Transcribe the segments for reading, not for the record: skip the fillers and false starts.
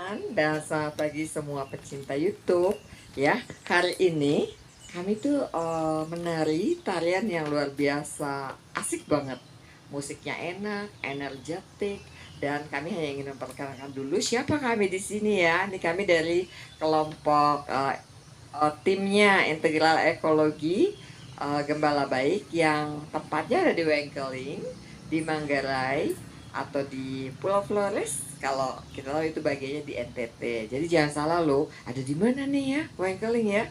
teman-teman dan selamat pagi semua pecinta YouTube ya. Hari ini kami tuh menari tarian yang luar biasa, asik banget. Musiknya enak, energetik, dan kami hanya ingin memperkenalkan dulu siapa kami di sini ya. Ini kami dari kelompok timnya Integral Ekologi Gembala Baik yang tempatnya ada di Wengkeling, di Manggarai, atau di Pulau Flores. Kalau kita tahu itu bagiannya di NTT. Jadi jangan salah loh, ada di mana nih ya Wengkeling ya?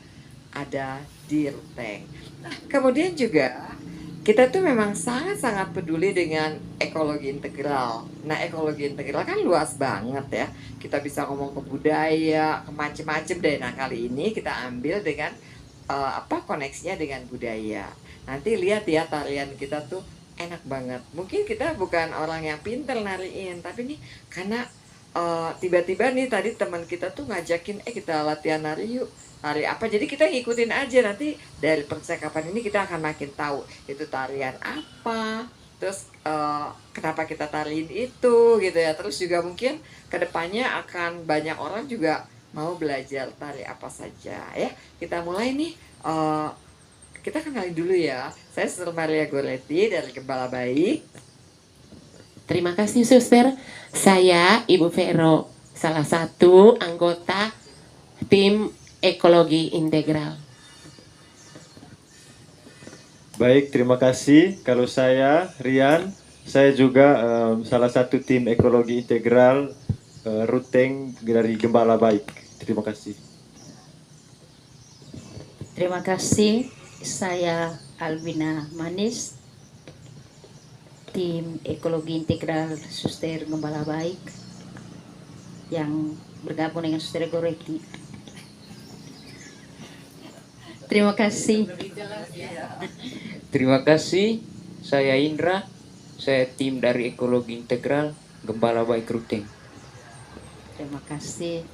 Ada di Ruteng. Nah, kemudian juga kita tuh memang sangat-sangat peduli dengan ekologi integral. Nah, ekologi integral kan luas banget ya. Kita bisa ngomong ke budaya, ke macem-macem deh. Nah, kali ini kita ambil dengan koneksinya dengan budaya. Nanti lihat ya tarian kita tuh enak banget. Mungkin kita bukan orang yang pinter nariin, tapi nih karena tiba-tiba nih tadi teman kita tuh ngajakin kita latihan nari yuk. Tari apa? Jadi kita ngikutin aja, nanti dari percakapan ini kita akan makin tahu itu tarian apa. Terus kenapa kita tariin itu gitu ya. Terus juga mungkin kedepannya akan banyak orang juga mau belajar tari apa saja ya. Kita mulai nih. Kita kenalin dulu ya. Saya Suster Maria Goretti dari Gembala Baik. Terima kasih Suster. Saya Ibu Vero, salah satu anggota tim ekologi integral. Baik, terima kasih. Kalau saya Rian, saya juga salah satu tim ekologi integral Ruteng dari Gembala Baik. Terima kasih. Terima kasih, saya Albina Manis, tim ekologi integral Suster Gembala Baik yang bergabung dengan Suster Goretti. Terima kasih. Terima kasih, saya Indra, saya tim dari ekologi integral Gembala Baik Ruteng. Terima kasih.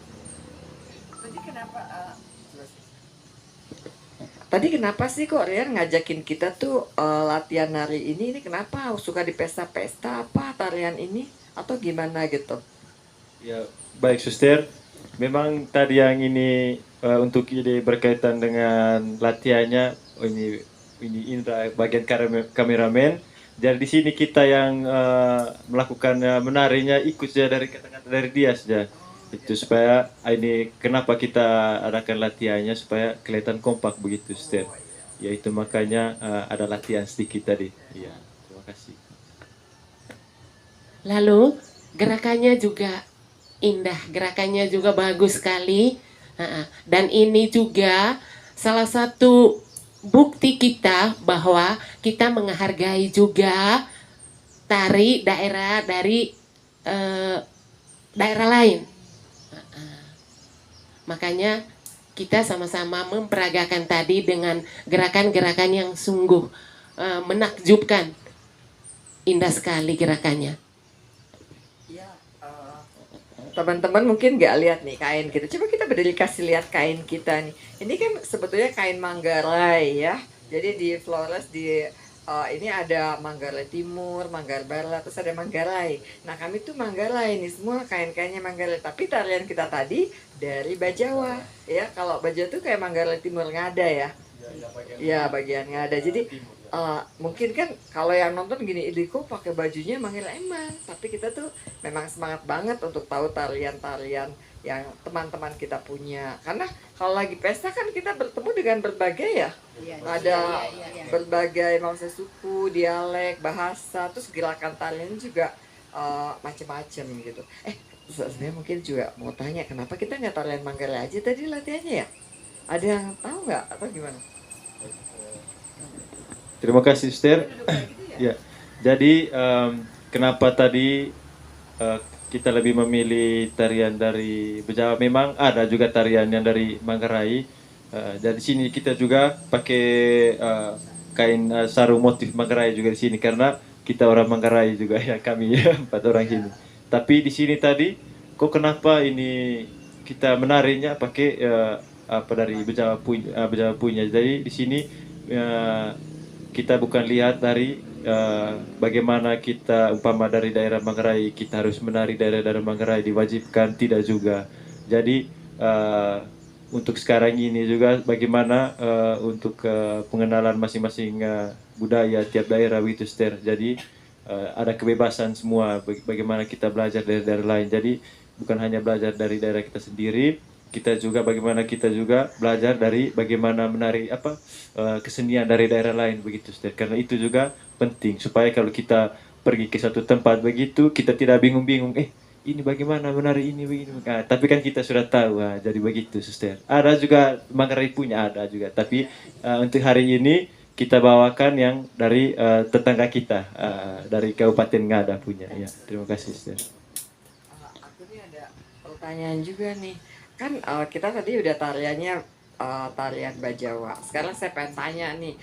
Tadi kenapa sih kok Rian ngajakin kita tuh latihan nari ini? Ini kenapa suka di pesta-pesta apa tarian ini atau gimana gitu? Ya, baik Suster. Memang tadi yang ini untuk ide berkaitan dengan latihannya, ini Indra bagian kameramen. Jadi di sini kita yang melakukan menarinya ikut saja dari kata-kata dari dia saja. Itu supaya ini kenapa kita adakan latihannya supaya kelihatan kompak begitu, Suster. Yaitu makanya ada latihan sedikit tadi. Iya, terima kasih. Lalu gerakannya juga indah, gerakannya juga bagus sekali. Dan ini juga salah satu bukti kita bahwa kita menghargai juga tari daerah dari daerah lain. Makanya kita sama-sama memperagakan tadi dengan gerakan-gerakan yang sungguh menakjubkan. Indah sekali gerakannya. Ya, teman-teman mungkin nggak lihat nih kain kita. Coba kita berdiri kasih lihat kain kita nih. Ini kan sebetulnya kain Manggarai ya. Jadi di Flores ini ada Manggarai Timur, Manggarai Barat, terus ada Manggarai. Nah kami tuh Manggarai nih, semua kain-kainnya Manggarai. Tapi tarian kita tadi dari Bajawa ya. Kalau Bajawa tuh kayak Manggarai Timur Ngada ya. Ya bagian Ngada. Jadi mungkin kan kalau yang nonton gini, Idiko pakai bajunya Manggarai emang. Tapi kita tuh memang semangat banget untuk tahu tarian-tarian yang teman-teman kita punya. Karena kalau lagi pesta kan kita bertemu dengan berbagai ya. Ada berbagai maksudnya suku, dialek, bahasa, terus gerakan tarian juga macem-macem gitu. Sebenarnya mungkin juga mau tanya kenapa kita nggak tarian Manggarai aja tadi latihannya ya? Ada yang tahu nggak atau gimana? Terima kasih, Suster. Ya, jadi kenapa tadi kita lebih memilih tarian dari Bejawa? Memang ada juga tarian yang dari Manggarai. Jadi sini kita juga pakai kain sarung motif Manggarai juga di sini karena kita orang Manggarai juga ya kami ya 4 orang ini. Tapi di sini tadi, kok kenapa ini kita menarinya pakai apa dari Bejawa punya? Jadi di sini kita bukan lihat dari bagaimana kita umpama dari daerah Manggarai kita harus menari daerah-daerah Manggarai diwajibkan, tidak juga. Jadi untuk sekarang ini juga bagaimana untuk pengenalan masing-masing budaya tiap daerah begitu Ster. Jadi ada kebebasan semua bagaimana kita belajar dari daerah lain. Jadi bukan hanya belajar dari daerah kita sendiri, kita juga bagaimana kita juga belajar dari bagaimana menari kesenian dari daerah lain begitu Ustaz. Karena itu juga penting supaya kalau kita pergi ke satu tempat begitu kita tidak bingung-bingung ini bagaimana menari ini begini. Nah, tapi kan kita sudah tahu jadi begitu Suster. Ada juga Manggarai punya ada juga tapi untuk hari ini kita bawakan yang dari tetangga kita dari Kabupaten Ngada punya ya. Terima kasih Suster. Aku nih ada pertanyaan juga nih. Kan kita tadi udah tariannya tarian Bajawa. Sekarang saya pengen tanya nih,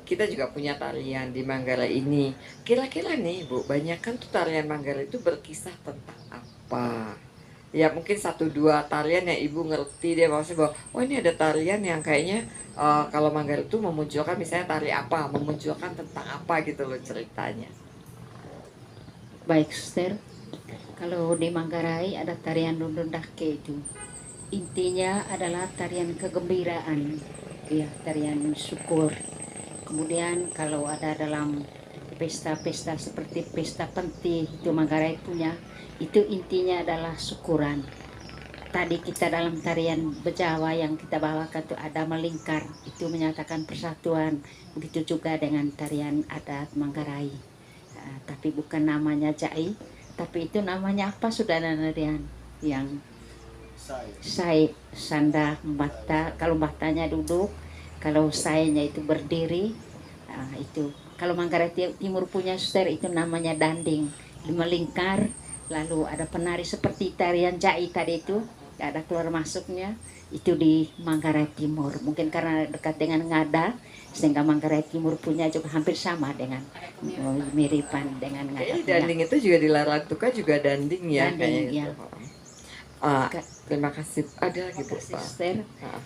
kita juga punya tarian di Manggarai ini. Kira-kira nih Bu, banyak kan tuh tarian Manggarai itu berkisah tentang apa? Ya mungkin 1-2 tarian yang Ibu ngerti deh, maksudnya bahwa oh ini ada tarian yang kayaknya kalau Manggarai itu memunculkan misalnya tari apa, memunculkan tentang apa gitu loh ceritanya. Baik, Suster. Kalau di Manggarai ada tarian Dundun Dake itu. Intinya adalah tarian kegembiraan, ya, tarian syukur. Kemudian kalau ada dalam pesta-pesta seperti pesta penti itu Manggarai punya, itu intinya adalah syukuran. Tadi kita dalam tarian Bejawa yang kita bawakan itu ada melingkar, itu menyatakan persatuan. Begitu juga dengan tarian adat Manggarai. Tapi bukan namanya Jai, tapi itu namanya apa saudara Nadian? Yang sai, sanda, bata. Kalau batanya duduk, kalau sainya itu berdiri. Nah, itu. Kalau Manggarai Timur punya Suster itu namanya danding, melingkar. Lalu ada penari seperti tarian Jai tadi itu, ada keluar masuknya. Itu di Manggarai Timur. Mungkin karena dekat dengan Ngada, sehingga Manggarai Timur punya juga hampir sama dengan miripan dengan Ngada. Kayaknya danding itu juga di Larantuka juga danding ya Danding, kayaknya ya. gitu. Terima kasih. Ada lagi Bu. Sister. Ah.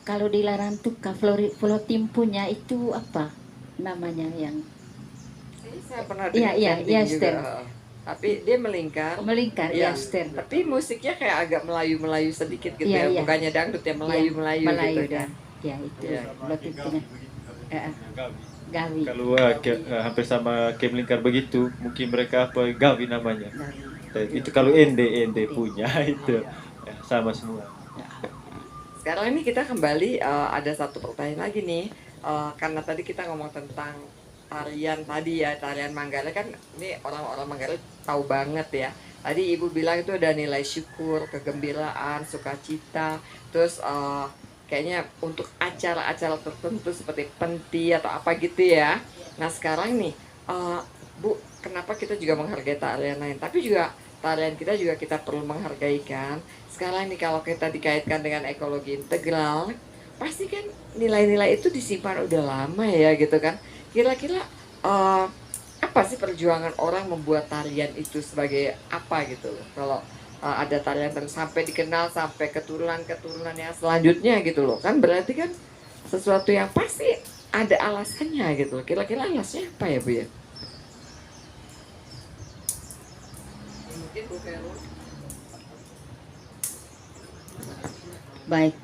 Kalau di Larantuka Flotim punya itu apa namanya yang Saya pernah Iya, dengar iya, danding iya, juga. Ster. Tapi dia melingkar. melingkar Iya. ya, Sister. Tapi musiknya kayak agak Melayu-Melayu sedikit gitu Iya, ya. iya. Bukannya dangdut ya, Melayu-Melayu Melayu gitu kan. ya itu Iya. Flotim punya Gawi. Kalau hampir sama kayak melingkar begitu, mungkin mereka apa Gawi namanya. Itu kalau ende punya itu ya, sama semua. Sekarang ini kita kembali ada satu pertanyaan lagi nih. Karena tadi kita ngomong tentang tarian tadi ya, tarian Manggarai kan ini orang-orang Manggarai tahu banget ya. Tadi Ibu bilang itu ada nilai syukur, kegembiraan, sukacita, terus kayaknya untuk acara-acara tertentu seperti penti atau apa gitu ya. Nah sekarang nih Bu, kenapa kita juga menghargai tarian lain, tapi juga tarian kita juga kita perlu menghargai kan. Sekarang nih kalau kita dikaitkan dengan ekologi integral, pasti kan nilai-nilai itu disimpan udah lama ya gitu kan. Kira-kira apa sih perjuangan orang membuat tarian itu sebagai apa gitu loh. Kalau ada tarian sampai dikenal sampai keturunan yang selanjutnya gitu loh. Kan berarti kan sesuatu yang pasti ada alasannya gitu loh. Kira-kira alasnya apa ya Bu ya? Mungkin Bu Vero. Baik.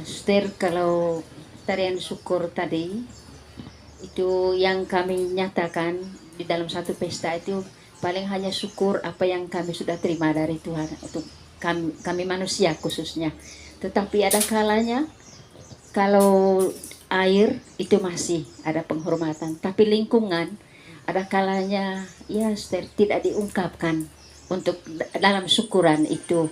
Suster, kalau tarian syukur tadi itu yang kami nyatakan di dalam satu pesta itu paling hanya syukur apa yang kami sudah terima dari Tuhan untuk kami manusia khususnya. Tetapi ada kalanya kalau air itu masih ada penghormatan, tapi lingkungan ada kalanya ya Suster tidak diungkapkan untuk dalam syukuran itu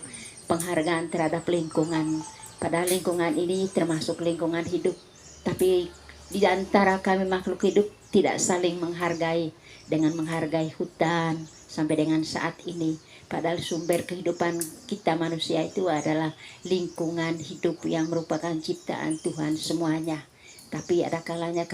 penghargaan terhadap lingkungan. Padahal lingkungan ini termasuk lingkungan hidup, tapi di antara kami makhluk hidup tidak saling menghargai dengan menghargai hutan sampai dengan saat ini. Padahal sumber kehidupan kita manusia itu adalah lingkungan hidup yang merupakan ciptaan Tuhan semuanya. Tapi ada kalanya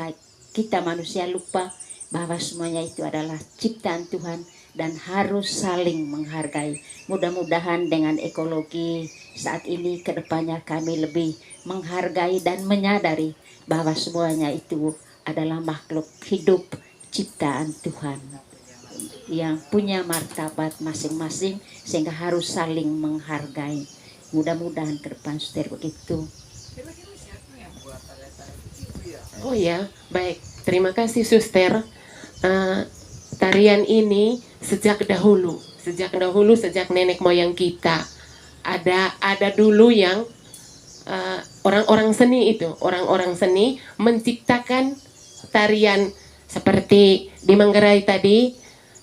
kita manusia lupa bahwa semuanya itu adalah ciptaan Tuhan dan harus saling menghargai. Mudah-mudahan dengan ekologi saat ini kedepannya kami lebih menghargai dan menyadari bahwa semuanya itu adalah makhluk hidup ciptaan Tuhan yang punya martabat masing-masing sehingga harus saling menghargai. Mudah-mudahan ke depan Suster begitu. Kira-kira siapa yang buat tarian-tarian itu, Ibu ya? Oh ya, baik. Terima kasih Suster. Tarian ini sejak dahulu, sejak nenek moyang kita ada dulu yang orang-orang seni menciptakan tarian seperti di Manggarai tadi,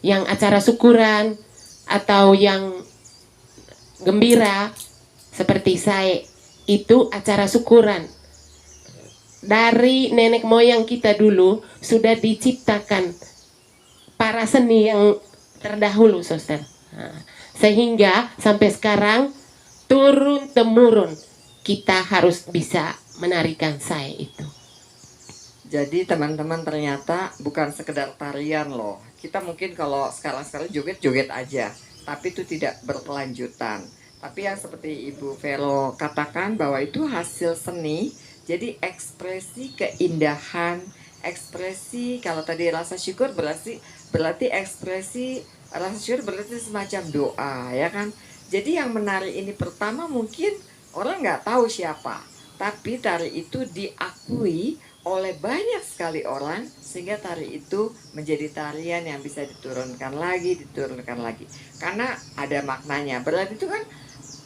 yang acara syukuran atau yang gembira seperti saya itu acara syukuran. Dari nenek moyang kita dulu sudah diciptakan para seni yang terdahulu, Suster. Nah, sehingga sampai sekarang turun temurun kita harus bisa menarikan saya itu. Jadi teman-teman ternyata bukan sekedar tarian loh. Kita mungkin kalau sekarang joget-joget aja, tapi itu tidak berkelanjutan. Tapi yang seperti Ibu Vero katakan bahwa itu hasil seni, jadi ekspresi keindahan, ekspresi kalau tadi rasa syukur berarti ekspresi rasa syukur berarti semacam doa, ya kan? Jadi yang menari ini pertama mungkin orang nggak tahu siapa, tapi tari itu diakui oleh banyak sekali orang sehingga tari itu menjadi tarian yang bisa diturunkan lagi karena ada maknanya. Berarti itu kan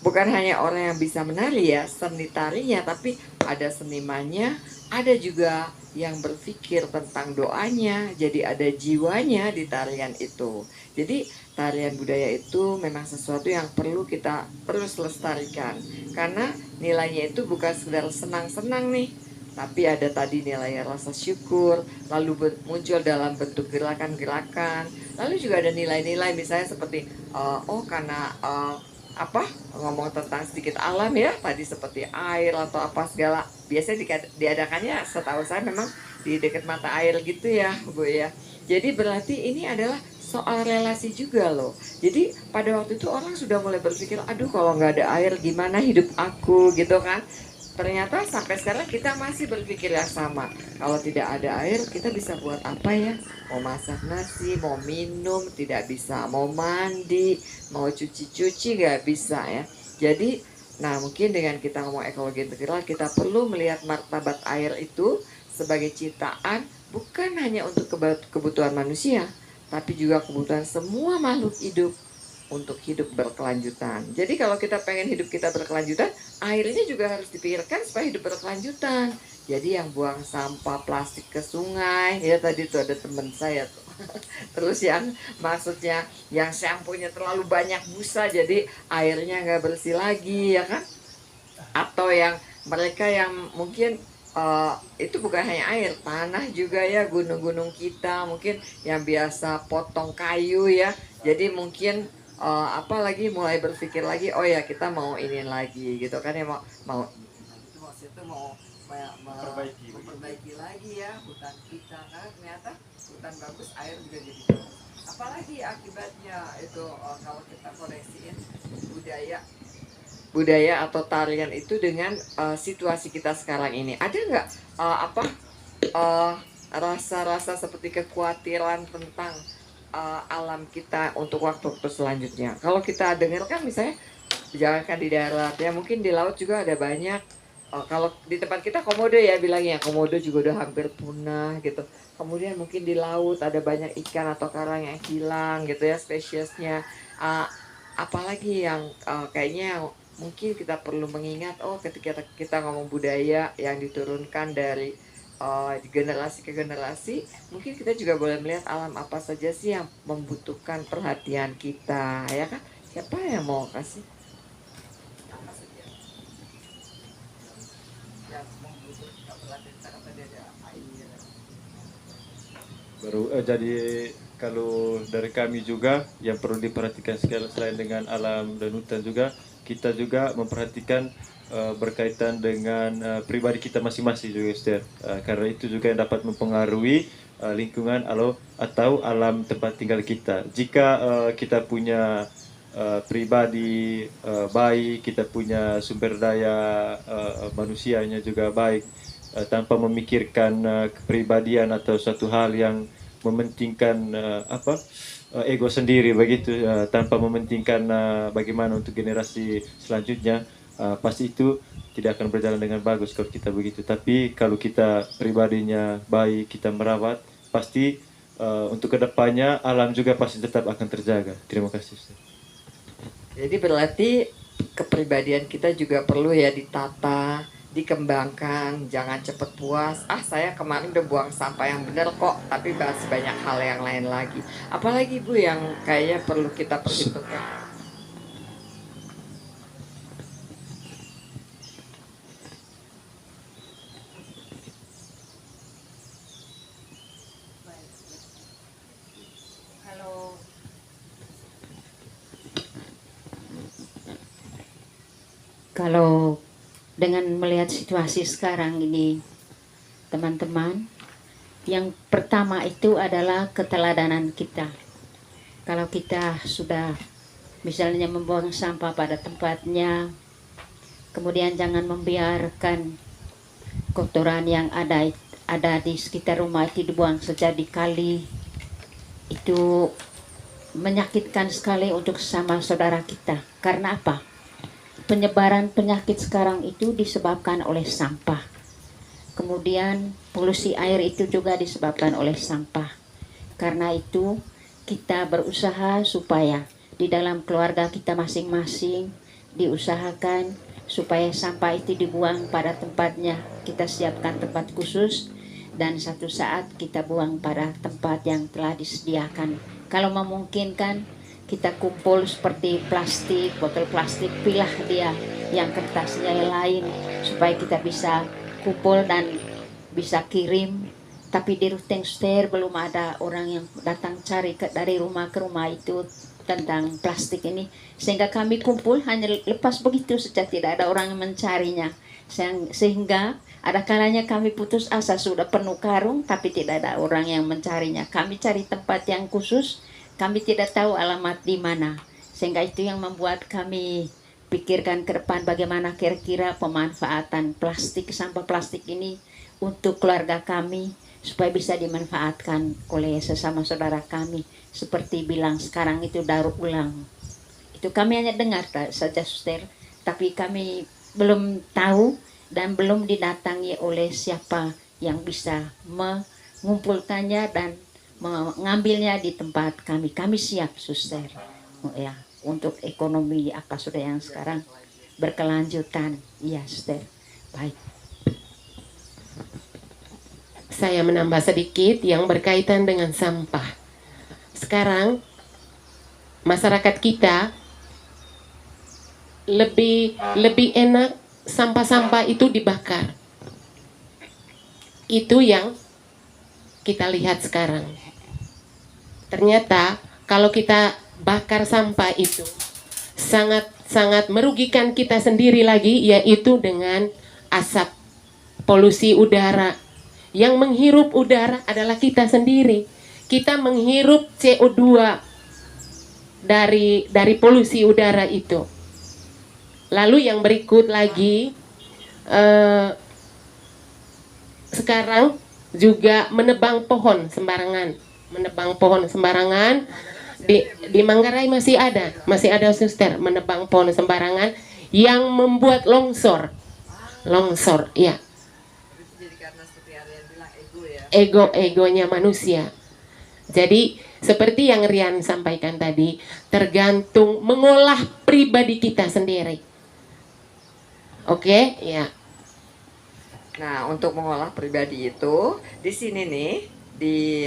bukan hanya orang yang bisa menari ya seni tarinya, tapi ada senimannya, ada juga yang berpikir tentang doanya, jadi ada jiwanya di tarian itu. Jadi tarian budaya itu memang sesuatu yang perlu kita terus lestarikan karena nilainya itu bukan sekedar senang-senang nih, tapi ada tadi nilai rasa syukur, lalu muncul dalam bentuk gerakan-gerakan, lalu juga ada nilai-nilai misalnya seperti karena ngomong tentang sedikit alam ya tadi seperti air atau apa segala, biasanya diadakannya setahu saya memang di dekat mata air gitu ya Bu ya. Jadi berarti ini adalah soal relasi juga loh. Jadi pada waktu itu orang sudah mulai berpikir, aduh kalau nggak ada air gimana hidup aku gitu kan. Ternyata sampai sekarang kita masih berpikir yang sama. Kalau tidak ada air kita bisa buat apa ya? Mau masak nasi, mau minum tidak bisa, mau mandi, mau cuci-cuci nggak bisa ya. Jadi nah mungkin dengan kita ngomong ekologi integral kita perlu melihat martabat air itu sebagai ciptaan bukan hanya untuk kebutuhan manusia, tapi juga kebutuhan semua makhluk hidup untuk hidup berkelanjutan. Jadi kalau kita pengen hidup kita berkelanjutan, airnya juga harus dipikirkan supaya hidup berkelanjutan. Jadi yang buang sampah plastik ke sungai, ya tadi tuh ada teman saya tuh. Terus yang maksudnya yang shampoo-nya terlalu banyak busa, jadi airnya nggak bersih lagi, ya kan? Atau yang mereka yang mungkin itu bukan hanya air, tanah juga ya, gunung-gunung kita mungkin yang biasa potong kayu ya. Jadi mungkin apalagi mulai berpikir lagi, oh ya kita mau ini lagi gitu kan ya, mau itu maksudnya mau memperbaiki lagi ya hutan kita kan, ternyata hutan bagus air juga jadi bagus. Apalagi akibatnya itu kalau kita koneksiin budaya atau tarian itu dengan situasi kita sekarang ini, ada nggak rasa-rasa seperti kekhawatiran tentang alam kita untuk waktu-waktu selanjutnya? Kalau kita dengar kan misalnya jangankan di darat ya, mungkin di laut juga ada banyak. Kalau di tempat kita komodo ya bilangnya, komodo juga udah hampir punah gitu. Kemudian mungkin di laut ada banyak ikan atau karang yang hilang gitu ya spesiesnya. Apalagi yang kayaknya mungkin kita perlu mengingat, ketika kita ngomong budaya yang diturunkan dari generasi ke generasi, mungkin kita juga boleh melihat alam apa saja sih yang membutuhkan perhatian kita, ya kan? Siapa yang mau kasih? Apa saja yang membutuhkan perhatian kita? Tadi ada air. Jadi kalau dari kami juga yang perlu diperhatikan sekali selain dengan alam dan hutan juga, kita juga memperhatikan berkaitan dengan pribadi kita masing-masing juga, Esther. Karena itu juga yang dapat mempengaruhi lingkungan atau alam tempat tinggal kita. Jika kita punya pribadi baik, kita punya sumber daya manusianya juga baik, tanpa memikirkan kepribadian atau suatu hal yang mementingkan ego sendiri begitu, tanpa mementingkan bagaimana untuk generasi selanjutnya, pasti itu tidak akan berjalan dengan bagus kalau kita begitu. Tapi kalau kita pribadinya baik, kita merawat, pasti untuk kedepannya alam juga pasti tetap akan terjaga. Terima kasih, Ustaz. Jadi berarti kepribadian kita juga perlu ya ditata, dikembangkan, jangan cepet puas. Ah, saya kemarin udah buang sampah yang benar kok, tapi masih banyak hal yang lain lagi. Apalagi Bu yang kayaknya perlu kita perhitungkan. Kalau dengan melihat situasi sekarang ini, teman-teman, yang pertama itu adalah keteladanan kita. Kalau kita sudah misalnya membuang sampah pada tempatnya, kemudian jangan membiarkan kotoran yang ada di sekitar rumah itu dibuang saja di kali. Itu menyakitkan sekali untuk sesama saudara kita. Karena apa? Penyebaran penyakit sekarang itu disebabkan oleh sampah. Kemudian polusi air itu juga disebabkan oleh sampah. Karena itu kita berusaha supaya di dalam keluarga kita masing-masing diusahakan supaya sampah itu dibuang pada tempatnya. Kita siapkan tempat khusus dan satu saat kita buang pada tempat yang telah disediakan. Kalau memungkinkan kita kumpul seperti plastik, botol plastik, pilah dia yang kertasnya yang lain supaya kita bisa kumpul dan bisa kirim. Tapi di Rutengster belum ada orang yang datang cari dari rumah ke rumah itu tentang plastik ini, sehingga kami kumpul hanya lepas begitu saja, tidak ada orang yang mencarinya, sehingga ada kalanya kami putus asa, sudah penuh karung tapi tidak ada orang yang mencarinya. Kami cari tempat yang khusus, kami tidak tahu alamat di mana, sehingga itu yang membuat kami pikirkan ke depan bagaimana kira-kira pemanfaatan plastik, sampah plastik ini untuk keluarga kami supaya bisa dimanfaatkan oleh sesama saudara kami. Seperti bilang sekarang itu daur ulang. Itu kami hanya dengar saja, Suster, tapi kami belum tahu dan belum didatangi oleh siapa yang bisa mengumpulkannya dan mengambilnya di tempat kami. Kami siap, Suster, ya, untuk ekonomi apa sudah yang sekarang berkelanjutan. Iya, Suster. Baik. Saya menambah sedikit yang berkaitan dengan sampah. Sekarang masyarakat kita lebih enak sampah-sampah itu dibakar. Itu yang kita lihat sekarang. Ternyata kalau kita bakar sampah itu sangat merugikan kita sendiri lagi, yaitu dengan asap polusi udara. Yang menghirup udara adalah kita sendiri. Kita menghirup CO2 dari polusi udara itu. Lalu yang berikut lagi, sekarang juga menebang pohon sembarangan. Menebang pohon sembarangan di Manggarai masih ada Suster, menebang pohon sembarangan yang membuat longsor, ya. Jadi karena seperti Rian bilang ego ya. Egonya manusia. Jadi seperti yang Rian sampaikan tadi, tergantung mengolah pribadi kita sendiri. Oke, ya. Nah, untuk mengolah pribadi itu di sini nih di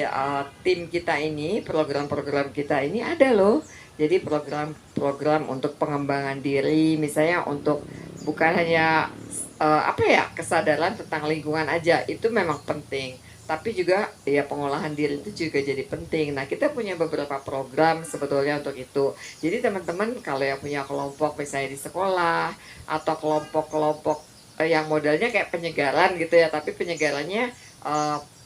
tim kita ini, program-program kita ini ada loh. Jadi program-program untuk pengembangan diri, misalnya untuk bukan hanya kesadaran tentang lingkungan aja, itu memang penting. Tapi juga ya pengolahan diri itu juga jadi penting. Nah, kita punya beberapa program sebetulnya untuk itu. Jadi teman-teman kalau yang punya kelompok misalnya di sekolah atau kelompok-kelompok yang modelnya kayak penyegaran gitu ya, tapi penyegarannya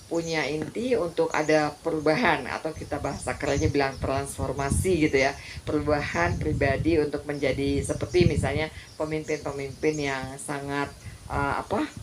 punya inti untuk ada perubahan, atau kita bahasa kerennya bilang transformasi gitu ya, perubahan pribadi untuk menjadi seperti misalnya pemimpin-pemimpin yang sangat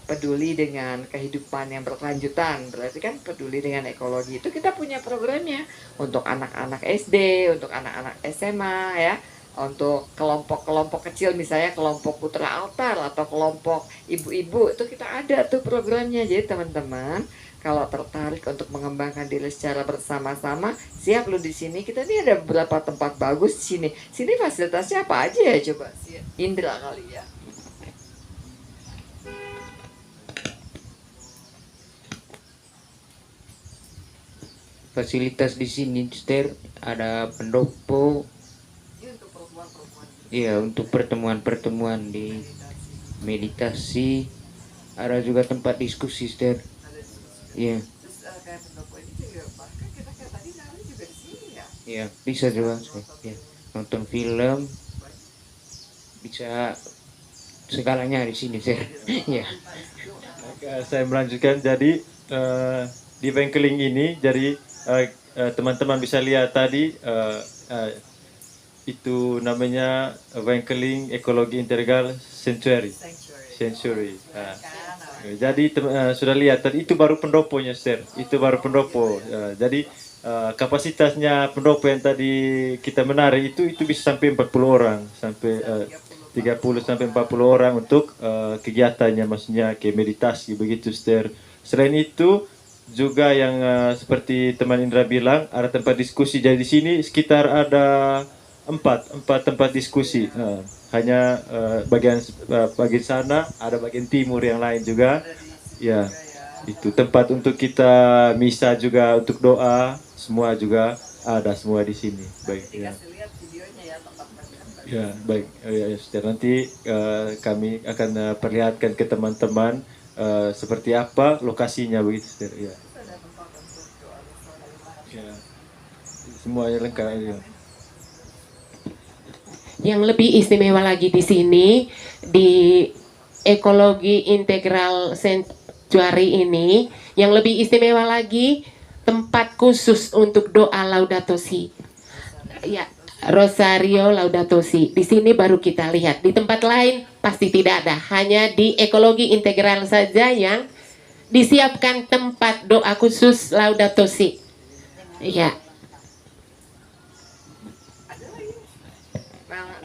peduli dengan kehidupan yang berkelanjutan. Berarti kan peduli dengan ekologi. Itu kita punya programnya untuk anak-anak SD, untuk anak-anak SMA ya, untuk kelompok-kelompok kecil misalnya kelompok putra altar atau kelompok ibu-ibu, itu kita ada tuh programnya. Jadi teman-teman kalau tertarik untuk mengembangkan diri secara bersama-sama, siap lu di sini. Kita nih ada beberapa tempat bagus di sini. Sini fasilitasnya apa aja ya, coba Indra kali ya. Fasilitas di sini, Sister, ada pendopo. Ini untuk perempuan-perempuan. Iya, untuk pertemuan-pertemuan di meditasi. Ada juga tempat diskusi, Sister. Iya, Terus kayak pendopo ini juga bahkan kita kayak tadi nari juga di sini ya. iya, bisa juga. Ya. Nonton film, bisa segalanya di sini, Sister. Iya. Saya melanjutkan, jadi di Wengkeling ini, jadi teman-teman bisa lihat tadi itu namanya Wengkeling Ekologi Integral Sanctuary. Sanctuary. Jadi sudah lihat tadi itu baru pendoponya, Sir. Itu baru pendopo. Jadi kapasitasnya pendopo yang tadi kita menari itu bisa sampai 40 orang, sampai 30 sampai 40 orang untuk kegiatannya, maksudnya kayak meditasi begitu, Sir. Selain itu juga yang seperti teman Indra bilang, ada tempat diskusi. Jadi di sini sekitar ada empat tempat diskusi. Hanya bagian sana, ada bagian timur yang lain juga. Ya, itu tempat untuk kita misa juga, untuk doa, semua juga ada semua di sini. Baik. Ya. Lihat videonya ya, tempat-tempat. Ya, baik. Ya, nanti kami akan perlihatkan ke teman-teman seperti apa lokasinya begitu, ya. Ya. Semuanya lengkap. Ya. Yang lebih istimewa lagi di sini, di Ekologi Integral Sanctuary ini, yang lebih istimewa lagi tempat khusus untuk doa Laudato Si. Ya, Rosario Laudato Si. Di sini baru kita lihat. Di tempat lain pasti tidak ada. Hanya di Ekologi Integral saja yang disiapkan tempat doa khusus Laudato Si. Ya.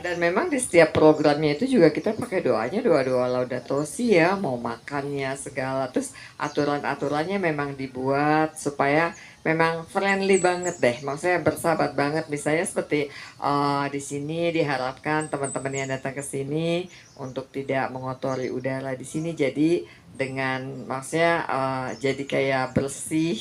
Dan memang di setiap programnya itu juga kita pakai doanya, doa-doa Laudato Si ya, mau makannya segala. Terus aturan-aturannya memang dibuat supaya memang friendly banget deh, maksudnya bersahabat banget. Misalnya seperti di sini diharapkan teman-teman yang datang ke sini untuk tidak mengotori udara di sini. Jadi dengan maksudnya jadi kayak bersih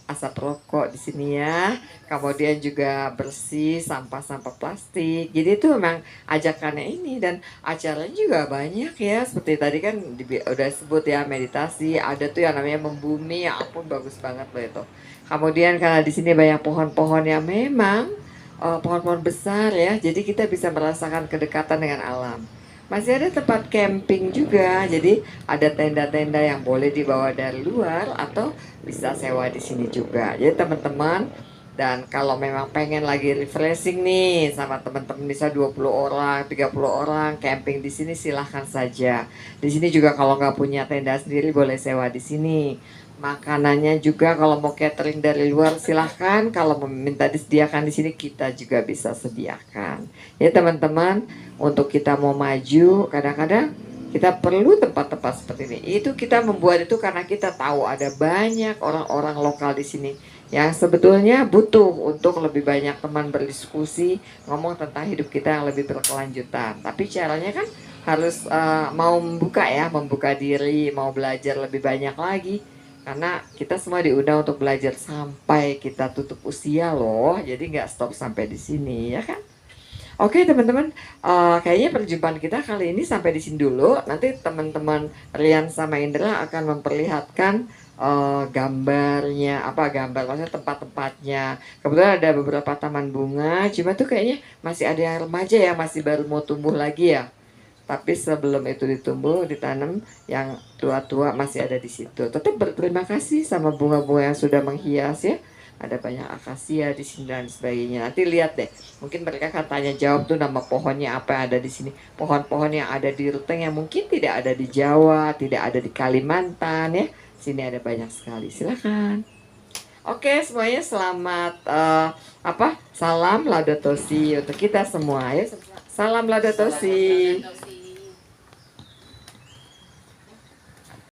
asap rokok di sini ya, kemudian juga bersih sampah-sampah plastik. Jadi itu memang ajakannya ini, dan acaranya juga banyak ya. Seperti tadi kan udah sebut ya, meditasi, ada tuh yang namanya membumi, ya ampun bagus banget loh itu. Kemudian karena di sini banyak pohon-pohon yang memang pohon-pohon besar ya, jadi kita bisa merasakan kedekatan dengan alam. Masih ada tempat camping juga, jadi ada tenda-tenda yang boleh dibawa dari luar atau bisa sewa di sini juga. Jadi teman-teman, dan kalau memang pengen lagi refreshing nih sama teman-teman, bisa 20 orang, 30 orang camping di sini, silahkan saja. Di sini juga kalau nggak punya tenda sendiri boleh sewa di sini. Makanannya juga kalau mau catering dari luar silahkan, kalau meminta disediakan di sini kita juga bisa sediakan. Ya teman-teman, untuk kita mau maju kadang-kadang kita perlu tempat-tempat seperti ini. Itu kita membuat itu karena kita tahu ada banyak orang-orang lokal di sini yang sebetulnya butuh untuk lebih banyak teman berdiskusi, ngomong tentang hidup kita yang lebih berkelanjutan. Tapi caranya kan harus mau membuka ya, membuka diri, mau belajar lebih banyak lagi. Karena kita semua diundang untuk belajar sampai kita tutup usia loh. Jadi nggak stop sampai di sini ya kan. Oke teman-teman, kayaknya perjumpaan kita kali ini sampai di sini dulu. Nanti teman-teman Rian sama Indra akan memperlihatkan gambarnya, gambar maksudnya tempat-tempatnya. Kebetulan ada beberapa taman bunga, cuma tuh kayaknya masih ada yang remaja ya, masih baru mau tumbuh lagi ya. Tapi sebelum itu ditumbuh, ditanam, yang tua-tua masih ada di situ. Tetap berterima kasih sama bunga-bunga yang sudah menghias ya. Ada banyak akasia di sini dan sebagainya. Nanti lihat deh, mungkin mereka akan tanya jawab tuh nama pohonnya apa yang ada di sini. Pohon-pohon yang ada di Ruteng yang mungkin tidak ada di Jawa, tidak ada di Kalimantan ya. Sini ada banyak sekali. Silakan. Oke, semuanya selamat salam Laudato Si untuk kita semua ya. Salam Laudato Si.